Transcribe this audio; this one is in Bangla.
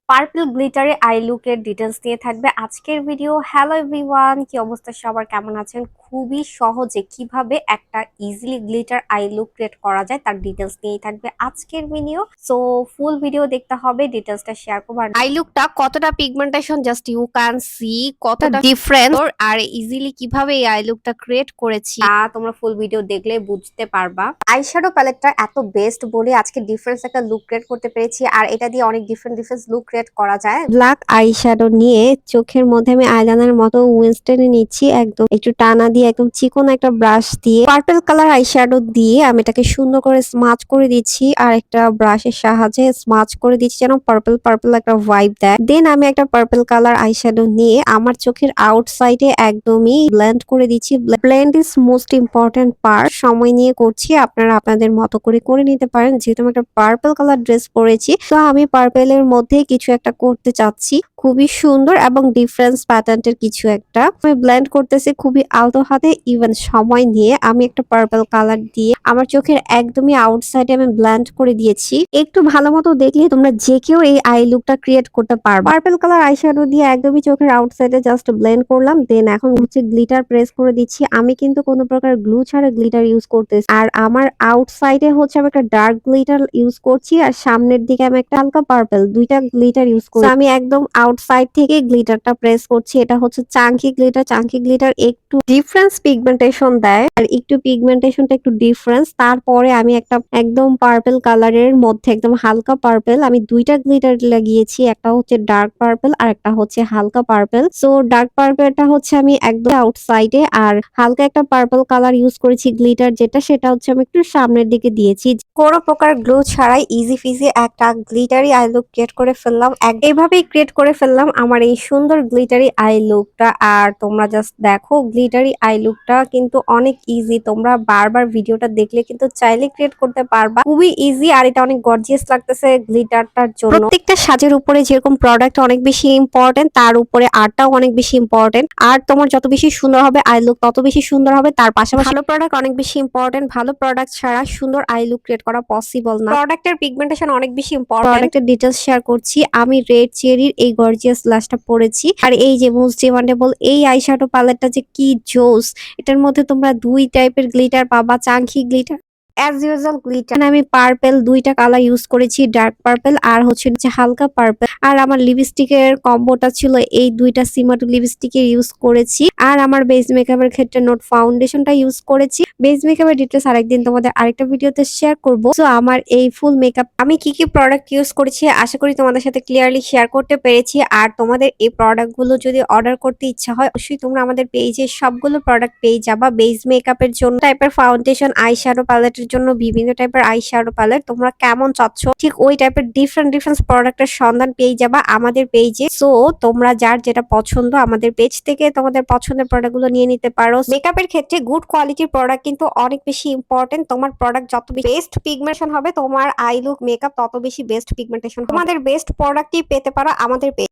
পার্পল গ্লিটারে আই লুকের ডিটেলস নিয়ে থাকবে আজকের ভিডিও। হ্যালো এভরিওয়ান, কি অবস্থা সবার, কেমন আছেন? খুবই সহজে কিভাবে একটা easily glitter I look create করা যায় তার ডিটেলস নিয়েই থাকবে আজকের ভিডিও। সো ফুল ভিডিও দেখতে হবে, ডিটেলসটা শেয়ার করবো। আই লুকটা কতটা pigmentation just you can see, কতটা ডিফারেন্স আর ইজিলি কিভাবে এই আই লুকটা ক্রিয়েট করেছি তা তোমরা ফুল ভিডিও দেখলে বুঝতে পারবা। আইশ্যাডো প্যালেটটা এত বেস্ট বলে আজকে ডিফারেন্স একটা লুক ক্রিয়েট করতে পেরেছি, আর এটা দিয়ে অনেক ডিফারেন্ট ডিফারেন্ট লুক ক্রিয়েট করা যায়। ব্ল্যাক আইশ্যাডো নিয়ে চোখের মধ্যে আমি আইলাইনার মতো উইন্সটেনে নিচ্ছি, একদম একটু টানা দিয়ে একদম চিকন একটা ব্রাশ দিয়ে পার্পল কালার আইশ্যাডো দিয়ে আমি এটাকে সুন্দর করে স্মাচ করে দিচ্ছি, আর একটা ব্রাশের সাহায্যে স্মাচ করে দিচ্ছি যেন পার্পল পার্পল একটা ভাইব দেয়। দেন আমি একটা পার্পল কালার আইশ্যাডো নিয়ে আমার চোখের আউটসাইডে একদমই ব্লেন্ড করে দিচ্ছি। Blend is most important part, সময় নিয়ে করছি, আপনারা আপনাদের মতো করে নিতে পারেন। যেহেতু আমি একটা পার্পল কালার ড্রেস পরেছি, তো আমি পার্পেলের মধ্যে কিছু একটা করতে চাচ্ছি, খুবই সুন্দর এবং ডিফারেন্স প্যাটার্নের কিছু একটা আমি ব্লেন্ড করতেছি খুবই আলতো হাতে, ইভেন সময় নিয়ে। আমি একটা পার্পল কালার দিয়ে আমার চোখের একদমই আউটসাইডে আমি ব্লেন্ড করে দিয়েছি। একটু ভালো মতো দেখলে তোমরা যে কেউ এই আই লুকটা ক্রিয়েট করতে পারবে। পার্পল কালার আইশ্যাডো দিয়ে একদমই চোখের আউটসাইডে জাস্ট ব্লেন্ড করলাম। দেন এখন হচ্ছে গ্লিটার প্রেস করে দিচ্ছি। আমি কিন্তু কোনো প্রকার গ্লু ছাড়া গ্লিটার ইউজ করতেছি, আর আমার আউটসাইডে হচ্ছে আমি একটা ডার্ক গ্লিটার ইউজ করছি, আর সামনের দিকে আমি একটা হালকা পার্পল, দুইটা গ্লিটার ইউজ করছি। আমি একদম আউটসাইড থেকে গ্লিটারটা প্রেস করছি। এটা হচ্ছে চাঙ্কি গ্লিটার। চাঙ্কি গ্লিটার একটু ডিফারেন্স পিগমেন্টেশন দেয়, আর একটু পিগমেন্টেশনটা একটু ডিফারেন্স। তারপরে আমি একটা একদম পার্পল কালারের মধ্যে একদম হালকা পার্পল, আমি দুইটা গ্লিটার লাগিয়েছি, একটা হচ্ছে ডার্ক পার্পল আর একটা হচ্ছে হালকা পার্পল। সো ডার্ক পার্পলটা হচ্ছে আমি একদম আউটসাইডে, আর হালকা একটা পার্পল কালার ইউজ করেছি গ্লিটার যেটা, সেটা হচ্ছে আমি একটু সামনের দিকে দিয়েছি। কোনো প্রকার গ্লো ছাড়াই ইজি ফিজি একটা গ্লিটারি আই লুক ক্রিয়েট করে ফেললাম। এইভাবেই ক্রিয়েট করে ফেললাম আমার এই সুন্দর গ্লিটারি আই লুকটা। আর তোমরা জাস্ট দেখো, গ্লিটারি আই লুকটা কিন্তু অনেক ইজি, তোমরা বারবার ভিডিওটা দেখলে কিন্তু চাইলে ক্রিয়েট করতে পারবা, খুবই ইজি। আর এটা অনেক গর্জিয়াস লাগতেছে গ্লিটারটার জন্য। প্রত্যেকটা সাজের উপরে যেরকম প্রোডাক্ট অনেক বেশি ইম্পর্টেন্ট, তার উপরে আর্টটাও অনেক বেশি ইম্পর্টেন্ট। আর তোমার যত বেশি সুন্দর হবে আই লুক তত বেশি সুন্দর হবে। তার পাশাপাশি ভালো প্রোডাক্ট অনেক বেশি ইম্পর্টেন্ট, ভালো প্রোডাক্ট ছাড়া সুন্দর আই লুক ক্রিয়েট করা পসিবল না। প্রোডাক্টের পিগমেন্টেশন অনেক বেশি ইম্পর্টেন্ট। প্রোডাক্টের ডিটেইলস শেয়ার করছি। আমি রেড চেরির এই গর্জিয়াস লাশটা পরেছি, আর এই যে মোস্ট ডিমান্ডেবল এই আইশ্যাডো প্যালেটটা যে কি জোস। এটার মধ্যে তোমরা দুই টাইপের গ্লিটার পাবা, Chunky glitter as usual glitter. আমি পার্পল দুইটা কালার ইউজ করেছি, ডার্ক পার্পল আর হচ্ছে হালকা পার্পল। আর আমার লিপস্টিকের কম্বোটা ছিল এই দুইটা সিমাটু লিপস্টিকের ইউজ করেছি। আর আমার বেস মেকআপের ক্ষেত্রে নোট ফাউন্ডেশনটা ইউজ করেছি। বেস মেকআপের ডিটেলস আরেকদিন তোমাদের আরেকটা ভিডিওতে শেয়ার করব। সো আমার এই ফুল মেকআপ আমি কি কি প্রোডাক্ট ইউজ করেছি আশা করি তোমাদের সাথে ক্লিয়ারলি শেয়ার করতে পেরেছি। আর তোমাদের এই প্রোডাক্ট গুলো যদি অর্ডার করতে ইচ্ছা হয়, অবশ্যই তোমরা আমাদের পেজে সবগুলো প্রোডাক্ট পেয়ে যাবা। বেস মেকআপের জন্য টাইপের ফাউন্ডেশন, আই শ্যাডো প্যালেটের জন্য বিভিন্ন টাইপের আই শ্যাডো প্যালেট, তোমরা কেমন চাচ্ছ ঠিক ওই টাইপের ডিফারেন্ট ডিফারেন্ট প্রোডাক্টের সন্ধান পেয়ে যাবা আমাদের পেজে। সো তোমরা যার যেটা পছন্দ আমাদের পেজ থেকে তোমাদের পছন্দের প্রোডাক্ট গুলো নিয়ে নিতে পারো। মেকআপের ক্ষেত্রে গুড কোয়ালিটির প্রোডাক্ট কিন্তু অনেক বেশি ইম্পর্টেন্ট। তোমার প্রোডাক্ট যত বেস্ট পিগমেন্টেশন হবে, তোমার আই লুক মেকআপ তত বেশি বেস্ট পিগমেন্টেশন। তোমাদের বেস্ট প্রোডাক্টই পেতে পারো আমাদের পেজ।